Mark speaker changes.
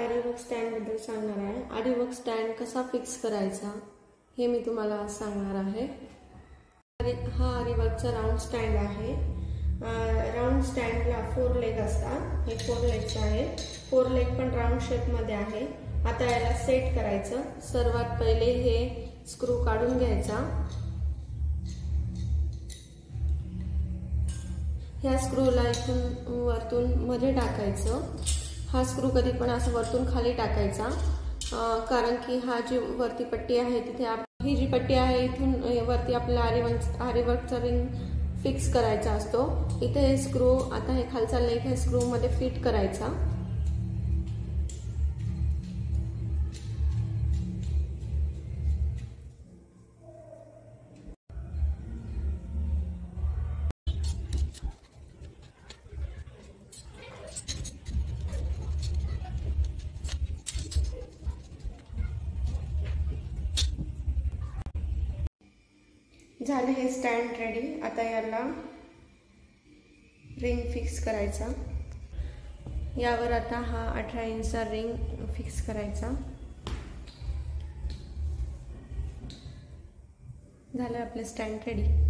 Speaker 1: Aari work stand बद्दल सांगणार आहे। आरीवर्क स्टँड कसा फिक्स करायचा हे मी तुम्हाला आज सांगणार आहे। हा आरीवर्कचा राऊंड स्टँड आहे। राऊंड स्टँडला 4 लेग असतात। हे 4 लेग्स आहेत। 4 लेग पण राऊंड शेप मध्ये आहे। आता याला सेट करायचं। सर्वात पहिले हे स्क्रू काढून घ्यायचा। ह्या स्क्रूला इथून वरतून मध्ये टाकायचं। हा स्क्रू कधी पण असं वरतून खाली टाकायचा, कारण की हा जी वरती पट्टी आहे तिथे ही जी पट्टी आहे इथून वरती आपल्याला आरीवर्कचा रिंग फिक्स करायचा असतो। इथे हे स्क्रू, आता हे खालचा लेग हे स्क्रू मध्ये फिट करायचा। झाले हे स्टँड रेडी। आता याला रिंग फिक्स करायचा। यावर आता हा 18 इंचचा रिंग फिक्स करायचा। झालं आपले स्टँड रेडी।